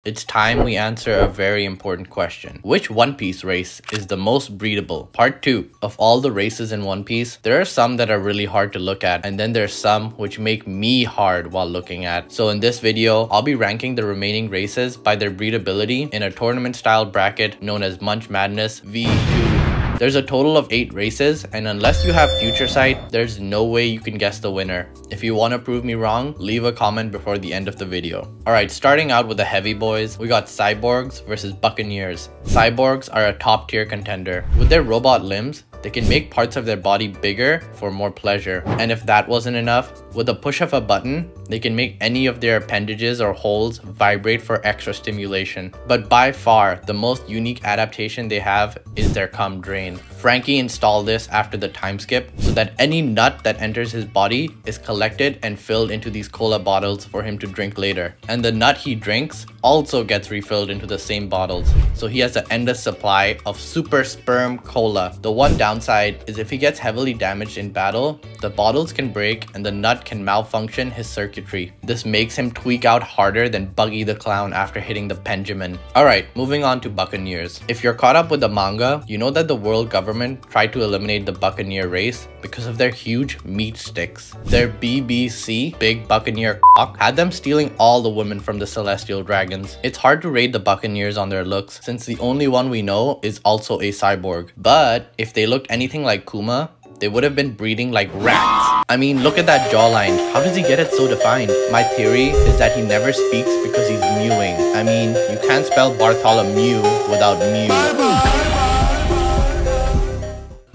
It's time we answer a very important question. Which One Piece race is the most breedable? Part 2. Of all the races in One Piece, there are some that are really hard to look at, and then there's some which make me hard while looking at. So in this video, I'll be ranking the remaining races by their breedability in a tournament style bracket known as Munch Madness V2. There's a total of 8 races, and unless you have Future Sight, there's no way you can guess the winner. If you want to prove me wrong, leave a comment before the end of the video. Alright, starting out with the heavy boys, we got Cyborgs versus Buccaneers. Cyborgs are a top tier contender. With their robot limbs, they can make parts of their body bigger for more pleasure. And if that wasn't enough, with a push of a button, they can make any of their appendages or holes vibrate for extra stimulation. But by far, the most unique adaptation they have is their cum drain. Frankie installed this after the time skip so that any nut that enters his body is collected and filled into these cola bottles for him to drink later. And the nut he drinks also gets refilled into the same bottles. So he has an endless supply of super sperm cola. The one downside is if he gets heavily damaged in battle, the bottles can break and the nut can malfunction his circuitry. This makes him tweak out harder than Buggy the Clown after hitting the Benjamin. Alright, moving on to Buccaneers. If you're caught up with the manga, you know that the world government tried to eliminate the Buccaneer race because of their huge meat sticks. Their BBC, Big Buccaneer Cock, had them stealing all the women from the Celestial Dragons. It's hard to rate the Buccaneers on their looks since the only one we know is also a cyborg. But if they looked anything like Kuma, they would have been breeding like rats. I mean, look at that jawline. How does he get it so defined? My theory is that he never speaks because he's mewing. I mean, you can't spell Bartholomew without mew.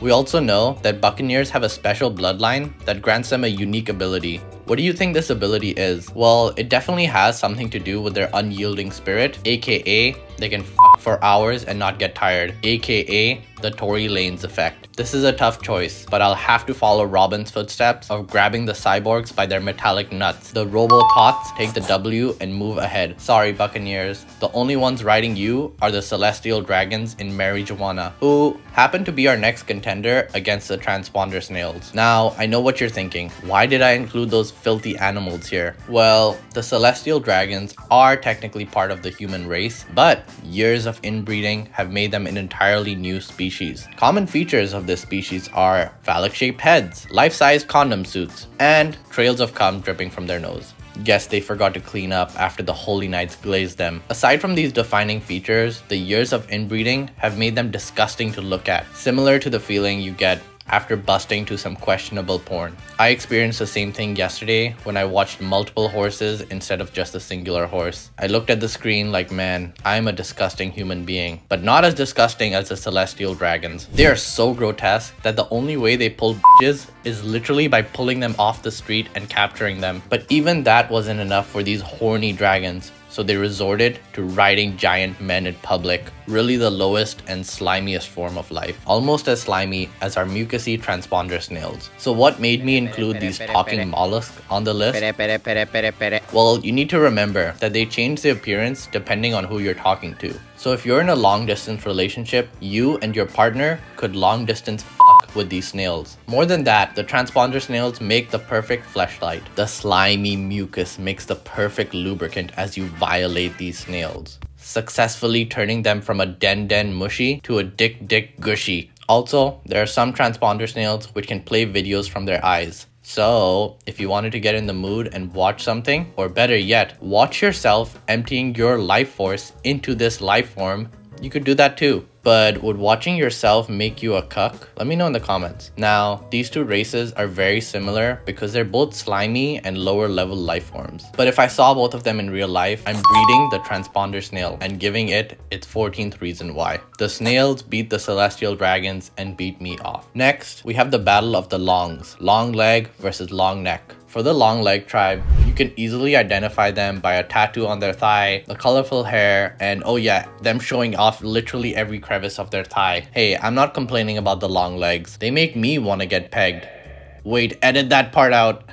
We also know that Buccaneers have a special bloodline that grants them a unique ability. What do you think this ability is? Well, it definitely has something to do with their unyielding spirit, aka they can f for hours and not get tired, aka the Tory Lanez effect. This is a tough choice, but I'll have to follow Robin's footsteps of grabbing the cyborgs by their metallic nuts. The Robo-Tots take the W and move ahead. Sorry, Buccaneers. The only ones riding you are the Celestial Dragons in Marijuana, who happen to be our next contender against the Transponder Snails. Now, I know what you're thinking. Why did I include those filthy animals here? Well, the Celestial Dragons are technically part of the human race, but years of inbreeding have made them an entirely new species. Common features of this species are phallic-shaped heads, life-size condom suits, and trails of cum dripping from their nose. Guess they forgot to clean up after the Holy Knights glazed them. Aside from these defining features, the years of inbreeding have made them disgusting to look at, similar to the feeling you get after busting to some questionable porn. I experienced the same thing yesterday when I watched multiple horses instead of just a singular horse. I looked at the screen like, man, I'm a disgusting human being, but not as disgusting as the Celestial Dragons. They are so grotesque that the only way they pull bitches is literally by pulling them off the street and capturing them. But even that wasn't enough for these horny dragons. So they resorted to riding giant men in public, really the lowest and slimiest form of life, almost as slimy as our mucousy transponder snails. So what made me include these talking mollusks on the list? Well, you need to remember that they change their appearance depending on who you're talking to. So if you're in a long distance relationship, you and your partner could long distance with these snails. More than that, the transponder snails make the perfect fleshlight. The slimy mucus makes the perfect lubricant as you violate these snails, successfully turning them from a den mushy to a dick gushy. Also, there are some transponder snails which can play videos from their eyes. So, if you wanted to get in the mood and watch something, or better yet, watch yourself emptying your life force into this life form, you could do that too. But would watching yourself make you a cuck? Let me know in the comments. Now, these two races are very similar because they're both slimy and lower level life forms. But if I saw both of them in real life, I'm breeding the transponder snail and giving it its 14th reason why. The snails beat the Celestial Dragons and beat me off. Next, we have the battle of the longs. Long leg versus long neck. For the long leg tribe, you can easily identify them by a tattoo on their thigh, the colorful hair, and oh yeah, them showing off literally every crevice of their thigh. Hey, I'm not complaining about the long legs. They make me want to get pegged. Wait, edit that part out.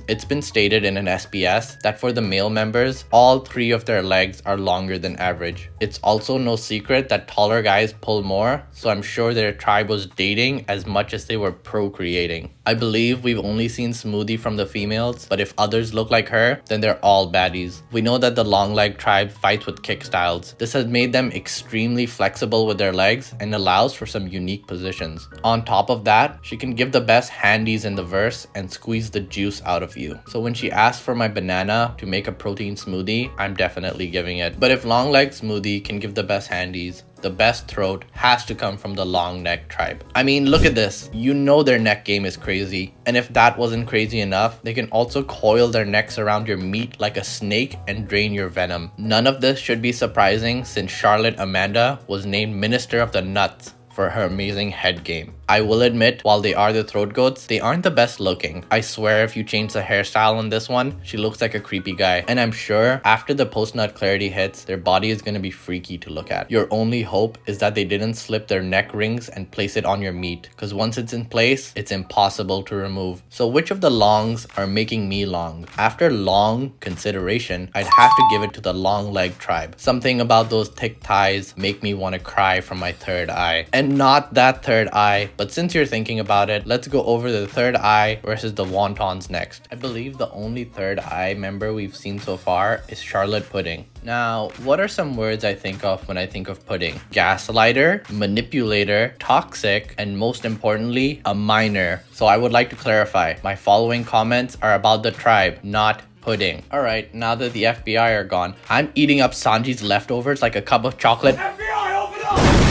It's been stated in an SBS that for the male members, all 3 of their legs are longer than average. It's also no secret that taller guys pull more, so I'm sure their tribe was dating as much as they were procreating. I believe we've only seen Smoothie from the females, but if others look like her, then they're all baddies. We know that the long leg tribe fights with kick styles. This has made them extremely flexible with their legs and allows for some unique positions. On top of that, she can give the best handies in the verse and squeeze the juice out of you. So when she asks for my banana to make a protein smoothie, I'm definitely giving it. But if long leg Smoothie can give the best handies, the best throat has to come from the long neck tribe. I mean, look at this. You know their neck game is crazy. And if that wasn't crazy enough, they can also coil their necks around your meat like a snake and drain your venom. None of this should be surprising since Charlotte Amanda was named Minister of the Nuts for her amazing head game. I will admit, while they are the throat goats, they aren't the best looking. I swear if you change the hairstyle on this one, she looks like a creepy guy. And I'm sure after the post-nut clarity hits, their body is going to be freaky to look at. Your only hope is that they didn't slip their neck rings and place it on your meat, because once it's in place, it's impossible to remove. So which of the longs are making me long? After long consideration, I'd have to give it to the long leg tribe. Something about those thick thighs make me want to cry from my third eye. And not that third eye, but since you're thinking about it, let's go over the third eye versus the wontons next. I believe the only third eye member we've seen so far is Charlotte Pudding. Now, what are some words I think of when I think of pudding? Gaslighter, manipulator, toxic, and most importantly, a minor. So I would like to clarify, my following comments are about the tribe, not pudding. Alright, now that the FBI are gone, I'm eating up Sanji's leftovers like a cup of chocolate. FBI, open up!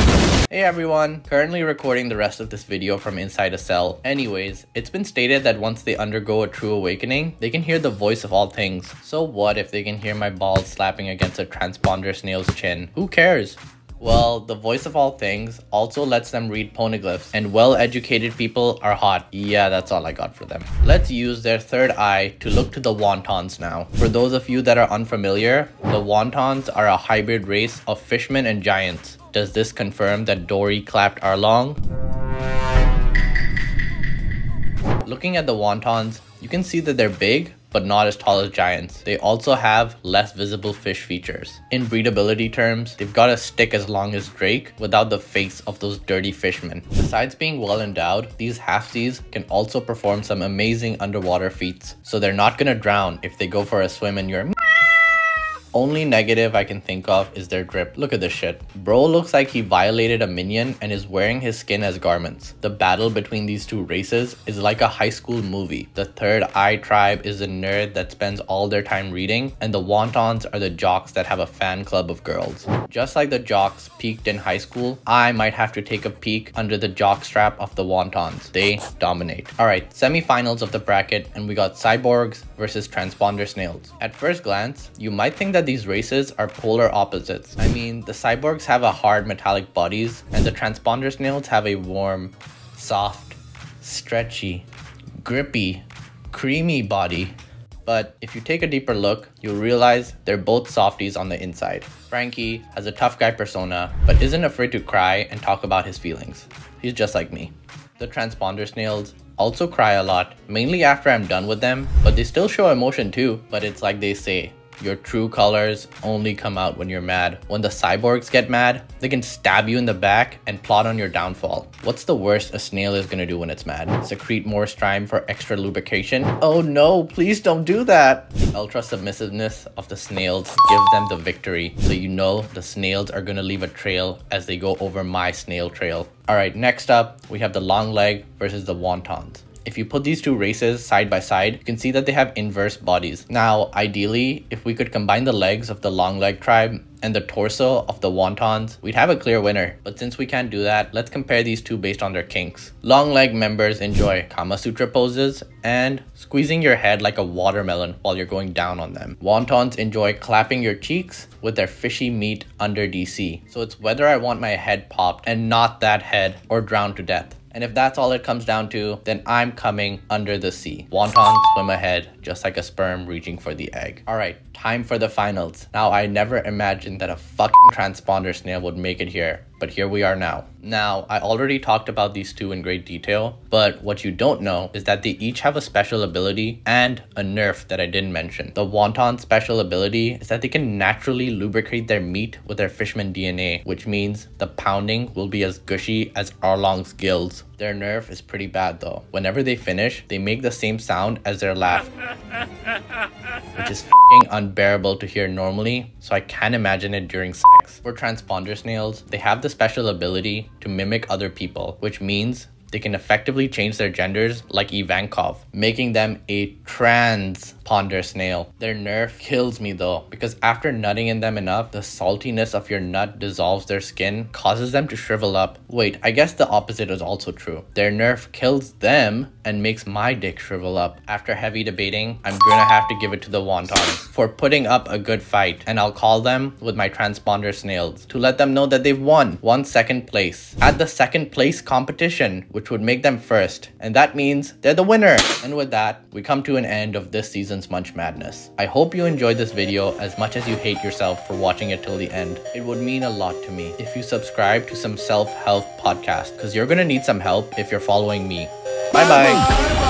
Hey everyone, currently recording the rest of this video from inside a cell. Anyways, it's been stated that once they undergo a true awakening, they can hear the voice of all things. So what if they can hear my balls slapping against a transponder snail's chin? Who cares? Well, the voice of all things also lets them read poneglyphs, and well-educated people are hot. Yeah, that's all I got for them. Let's use their third eye to look to the wontons now. For those of you that are unfamiliar, the wontons are a hybrid race of fishmen and giants. Does this confirm that Dory clapped Arlong? Looking at the wontons, you can see that they're big, but not as tall as giants. They also have less visible fish features. In breedability terms, they've got a stick as long as Drake without the face of those dirty fishmen. Besides being well endowed, these halfsies can also perform some amazing underwater feats, so they're not gonna drown if they go for a swim in your only negative I can think of is their drip. Look at this shit. Bro looks like he violated a minion and is wearing his skin as garments. The battle between these two races is like a high school movie. The third eye tribe is a nerd that spends all their time reading, and the wontons are the jocks that have a fan club of girls. Just like the jocks peaked in high school, I might have to take a peek under the jock strap of the wontons. They dominate. Alright, semi-finals of the bracket, and we got cyborgs versus transponder snails. At first glance, you might think that these races are polar opposites. I mean, the cyborgs have a hard metallic bodies, and the transponder snails have a warm, soft, stretchy, grippy, creamy body. But if you take a deeper look, you'll realize they're both softies on the inside. Frankie has a tough guy persona, but isn't afraid to cry and talk about his feelings. He's just like me. The transponder snails also cry a lot, mainly after I'm done with them, but they still show emotion too. But it's like they say, your true colors only come out when you're mad. When the cyborgs get mad, they can stab you in the back and plot on your downfall. What's the worst a snail is gonna do when it's mad? Secrete more slime for extra lubrication? Oh no, please don't do that! The ultra submissiveness of the snails gives them the victory, so you know the snails are gonna leave a trail as they go over my snail trail. Alright, next up, we have the long leg versus the wontons. If you put these two races side by side, you can see that they have inverse bodies. Now, ideally, if we could combine the legs of the long leg tribe and the torso of the wontons, we'd have a clear winner. But since we can't do that, let's compare these two based on their kinks. Long leg members enjoy Kama Sutra poses and squeezing your head like a watermelon while you're going down on them. Wontons enjoy clapping your cheeks with their fishy meat under DC. So it's whether I want my head popped and not that head or drowned to death. And if that's all it comes down to, then I'm coming under the sea. Wontons swim ahead, just like a sperm reaching for the egg. Alright, time for the finals. Now, I never imagined that a fucking transponder snail would make it here, but here we are now. Now, I already talked about these two in great detail, but what you don't know is that they each have a special ability and a nerf that I didn't mention. The wonton's special ability is that they can naturally lubricate their meat with their fishman DNA, which means the pounding will be as gushy as Arlong's gills. Their nerf is pretty bad though. Whenever they finish, they make the same sound as their laugh, which is f***ing unbearable to hear normally, so I can't imagine it during sex. For transponder snails, they have the special ability to mimic other people, which means they can effectively change their genders like Ivankov, making them a transponder snail. Their nerf kills me though, because after nutting in them enough, the saltiness of your nut dissolves their skin, causes them to shrivel up. Wait, I guess the opposite is also true. Their nerf kills them and makes my dick shrivel up. After heavy debating, I'm gonna have to give it to the wontons for putting up a good fight, and I'll call them with my transponder snails to let them know that they've won second place at the second place competition, which would make them first, and that means they're the winner. And with that, we come to an end of this season's Munch Madness. I hope you enjoyed this video as much as you hate yourself for watching it till the end. It would mean a lot to me if you subscribe to some self-help podcast, because you're gonna need some help if you're following me. Bye bye.